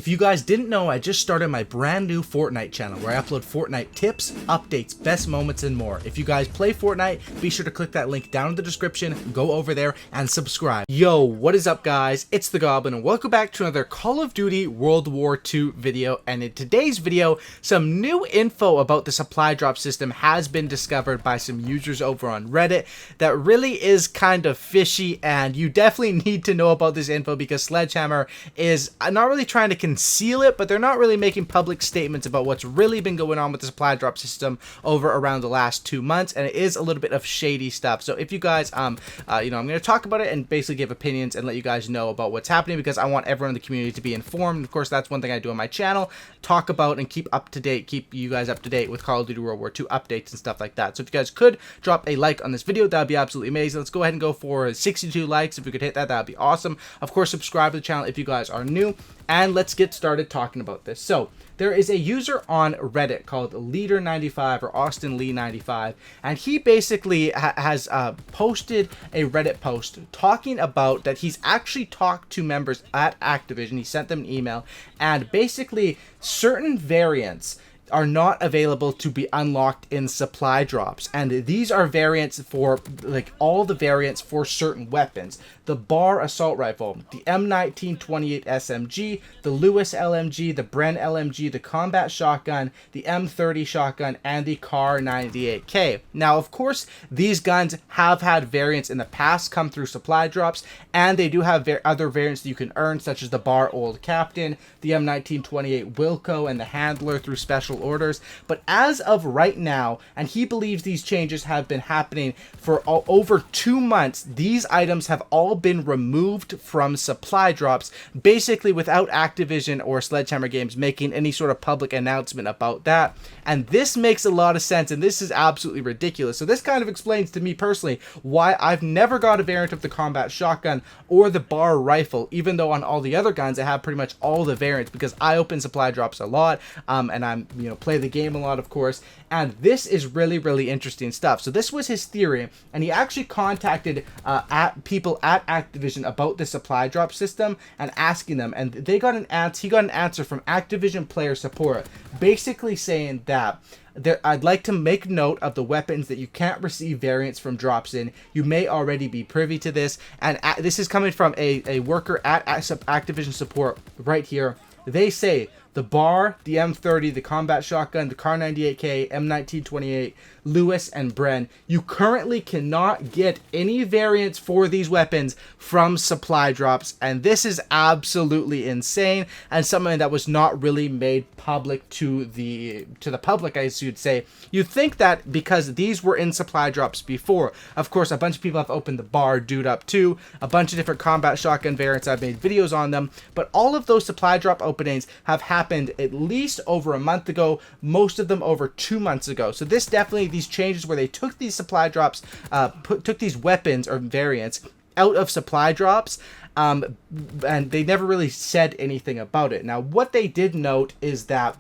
If you guys didn't know, I just started my brand new Fortnite channel where I upload Fortnite tips, updates, best moments, and more. If you guys play Fortnite, be sure to click that link down in the description, go over there, and subscribe. Yo, what is up guys? It's the Goblin, and welcome back to another Call of Duty World War II video. And in today's video, some new info about the supply drop system has been discovered by some users over on Reddit that really is kind of fishy, and you definitely need to know about this info because Sledgehammer is not really trying to conceal it, but they're not really making public statements about what's really been going on with the supply drop system over around the last 2 months, and it is a little bit of shady stuff. So if you guys, I'm going to talk about it and basically give opinions and let you guys know about what's happening because I want everyone in the community to be informed. And of course, that's one thing I do on my channel, talk about and keep up to date, keep you guys up to date with Call of Duty World War II updates and stuff like that. So if you guys could drop a like on this video, that would be absolutely amazing. Let's go ahead and go for 62 likes. If we could hit that, that would be awesome. Of course, subscribe to the channel if you guys are new. And let's get started talking about this. So there is a user on Reddit called Leader95 or AustinLee95, and he basically has posted a Reddit post talking about that he's actually talked to members at Activision. He sent them an email, and basically certain variants are not available to be unlocked in supply drops, and these are variants for like all the variants for certain weapons: the Bar assault rifle, the M1928 SMG, the Lewis LMG, the Bren LMG, the combat shotgun, the M30 shotgun, and the Kar 98K. Now, of course, these guns have had variants in the past come through supply drops, and they do have other variants that you can earn, such as the Bar Old Captain, the M1928 Wilco, and the Handler through special orders. But as of right now, and he believes these changes have been happening for over 2 months, these items have all been removed from supply drops, basically without Activision or Sledgehammer Games making any sort of public announcement about that. And this makes a lot of sense, and this is absolutely ridiculous. So this kind of explains to me personally why I've never got a variant of the combat shotgun or the Bar rifle, even though on all the other guns I have pretty much all the variants, because I open supply drops a lot, and I'm play the game a lot, of course. And this is really interesting stuff. So this was his theory, and he actually contacted people at Activision about the supply drop system and asking them, and they got an answer. He got an answer from Activision player support, basically saying that I'd like to make note of the weapons that you can't receive variants from drops in. You may already be privy to this, and this is coming from a worker at Activision support right here. They say the Bar, the M30, the combat shotgun, the Kar 98K, M1928, Lewis, and Bren. You currently cannot get any variants for these weapons from supply drops, and this is absolutely insane and something that was not really made public to the public, I guess you'd say. You'd think that because these were in supply drops before. Of course, a bunch of people have opened the Bar Dude Up too, a bunch of different combat shotgun variants. I've made videos on them, but all of those supply drop openings have happened at least over a month ago, most of them over 2 months ago. So this definitely, these changes where they took these supply drops, took these weapons or variants out of supply drops, and they never really said anything about it. Now, what they did note is that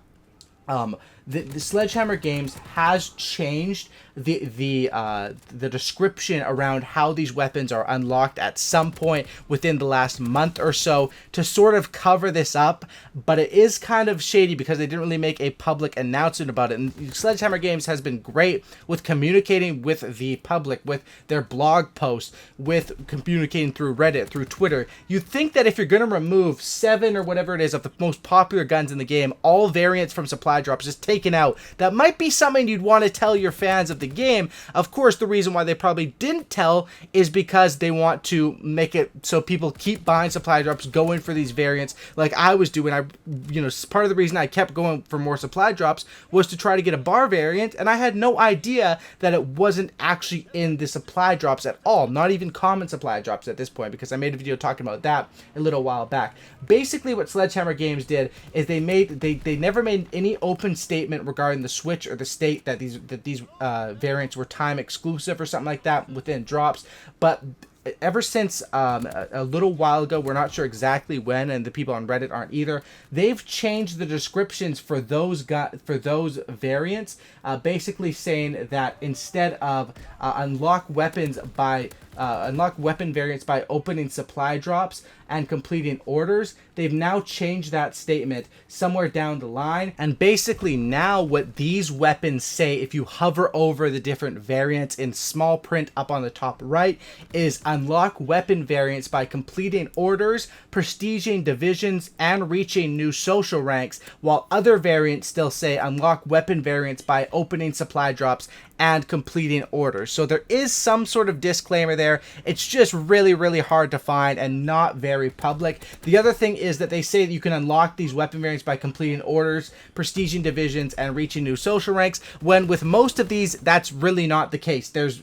the Sledgehammer Games has changed the description around how these weapons are unlocked at some point within the last month or so to sort of cover this up, but it is kind of shady because they didn't really make a public announcement about it. And Sledgehammer Games has been great with communicating with the public, with their blog posts, with communicating through Reddit, through Twitter. You'd think that if you're going to remove 7 or whatever it is of the most popular guns in the game, all variants from supply drops just taken out, that might be something you'd want to tell your fans of the game. Of course, the reason why they probably didn't tell is because they want to make it so people keep buying supply drops, going for these variants like I was doing. Part of the reason I kept going for more supply drops was to try to get a Bar variant, and I had no idea that it wasn't actually in the supply drops at all, not even common supply drops at this point, because I made a video talking about that a little while back. Basically, what Sledgehammer Games did is they never made any open statement regarding the Switch or the state that these variants were time exclusive or something like that within drops, but ever since a little while ago, we're not sure exactly when, and the people on Reddit aren't either, they've changed the descriptions for those variants, basically saying that instead of unlock weapon variants by opening supply drops and completing orders, they've now changed that statement somewhere down the line. And basically now what these weapons say, if you hover over the different variants in small print up on the top right, is unlock weapon variants by completing orders, prestiging divisions, and reaching new social ranks, while other variants still say unlock weapon variants by opening supply drops and completing orders. So there is some sort of disclaimer there. It's just really, really hard to find and not very public. The other thing is that they say that you can unlock these weapon variants by completing orders, prestiging divisions, and reaching new social ranks, when with most of these, that's really not the case. There's,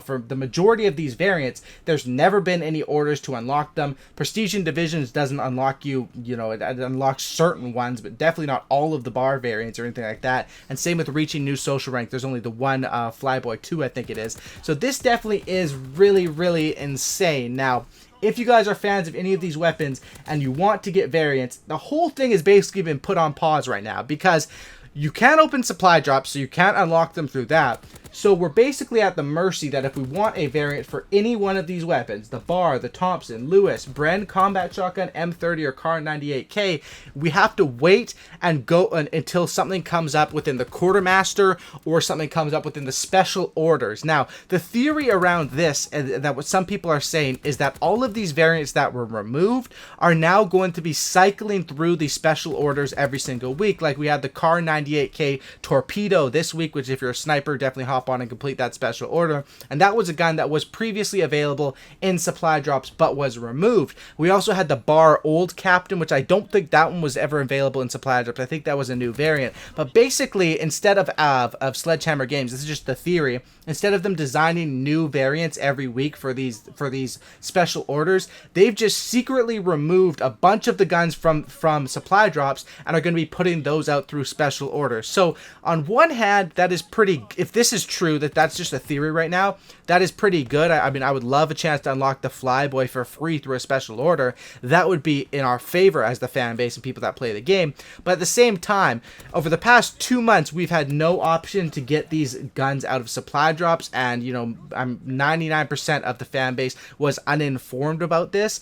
for the majority of these variants, there's never been any orders to unlock them. Prestiging divisions doesn't unlock it unlocks certain ones, but definitely not all of the bar variants or anything like that. And same with reaching new social rank. There's only the one Flyboy 2, I think it is. So this definitely is really, really insane. Now, if you guys are fans of any of these weapons and you want to get variants, the whole thing has basically been put on pause right now because you can't open supply drops, so you can't unlock them through that. So we're basically at the mercy that if we want a variant for any one of these weapons, the Bar, the Thompson, Lewis, Bren, Combat Shotgun, M30, or Kar 98K, we have to wait and go until something comes up within the Quartermaster or something comes up within the special orders. Now, the theory around this, and that what some people are saying, is that all of these variants that were removed are now going to be cycling through the special orders every single week. Like we had the Kar 98K Torpedo this week, which if you're a sniper, definitely hop on and complete that special order. And that was a gun that was previously available in supply drops but was removed. We also had the Bar Old Captain, which I don't think that one was ever available in supply drops. I think that was a new variant. But basically, instead of Sledgehammer Games, this is just the theory, instead of them designing new variants every week for these special orders, they've just secretly removed a bunch of the guns from supply drops and are going to be putting those out through special orders. So on one hand, that is pretty, if this is true, that's just a theory right now, that is pretty good. I mean, I would love a chance to unlock the Flyboy for free through a special order. That would be in our favor as the fan base and people that play the game. But at the same time, over the past 2 months, we've had no option to get these guns out of supply drops, and 99% of the fan base was uninformed about this.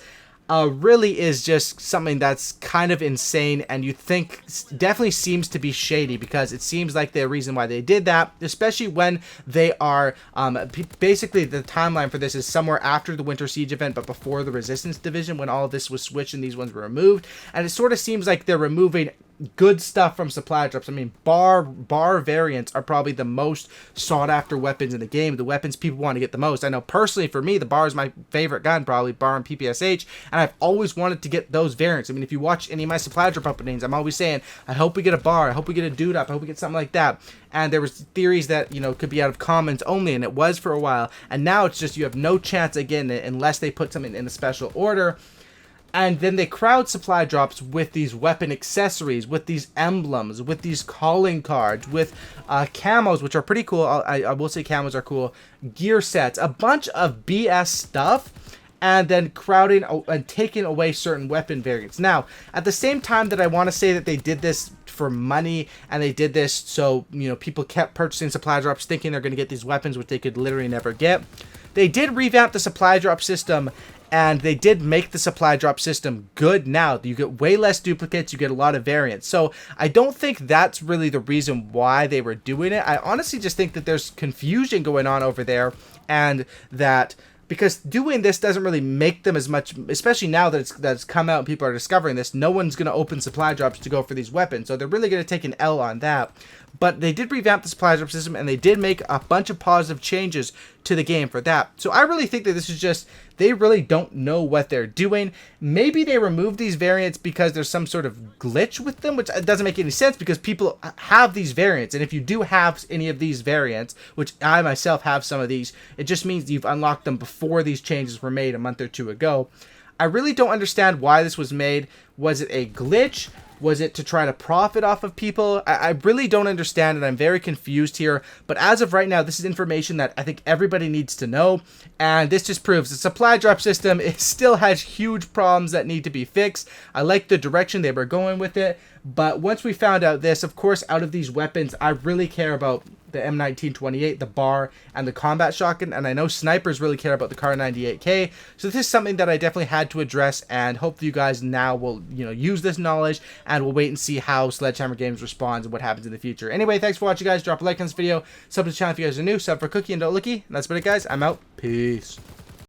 Really is just something that's kind of insane, and you think definitely seems to be shady, because it seems like the reason why they did that, especially when they are basically the timeline for this is somewhere after the Winter Siege event but before the Resistance Division, when all of this was switched and these ones were removed. And it sort of seems like they're removing good stuff from supply drops. I mean, bar variants are probably the most sought after weapons in the game, the weapons people want to get the most. I know personally for me, the Bar is my favorite gun, probably Bar and PPSH, and I've always wanted to get those variants. I mean, if you watch any of my supply drop openings, I'm always saying, I hope we get a Bar, I hope we get a Dude Up, I hope we get something like that. And there was theories that, could be out of commons only, and it was for a while, and now it's just you have no chance again unless they put something in a special order. And then they crowd supply drops with these weapon accessories, with these emblems, with these calling cards, with camos, which are pretty cool. I will say camos are cool. Gear sets, a bunch of BS stuff, and then crowding and taking away certain weapon variants. Now, at the same time that I want to say that they did this for money, and they did this so, people kept purchasing supply drops thinking they're going to get these weapons, which they could literally never get. They did revamp the supply drop system, and they did make the supply drop system good now. You get way less duplicates, you get a lot of variants. So I don't think that's really the reason why they were doing it. I honestly just think that there's confusion going on over there, and that because doing this doesn't really make them as much, especially now that it's come out and people are discovering this, no one's going to open supply drops to go for these weapons. So they're really going to take an L on that. But they did revamp the supply drop system, and they did make a bunch of positive changes to the game for that. So I really think that this is just, they really don't know what they're doing. Maybe they removed these variants because there's some sort of glitch with them, which doesn't make any sense because people have these variants. And if you do have any of these variants, which I myself have some of these, it just means you've unlocked them before these changes were made a month or two ago. I really don't understand why this was made. Was it a glitch? Was it to try to profit off of people? I really don't understand, and I'm very confused here. But as of right now, this is information that I think everybody needs to know. And this just proves the supply drop system, it still has huge problems that need to be fixed. I like the direction they were going with it. But once we found out this, of course, out of these weapons, I really care about the M1928, the BAR, and the combat shotgun, and I know snipers really care about the Kar 98K. So this is something that I definitely had to address, and hopefully you guys now will, use this knowledge, and we'll wait and see how Sledgehammer Games responds and what happens in the future. Anyway, thanks for watching, guys. Drop a like on this video, sub to the channel if you guys are new, sub for Cookie and Don't Lookie. And that's about it, guys. I'm out. Peace.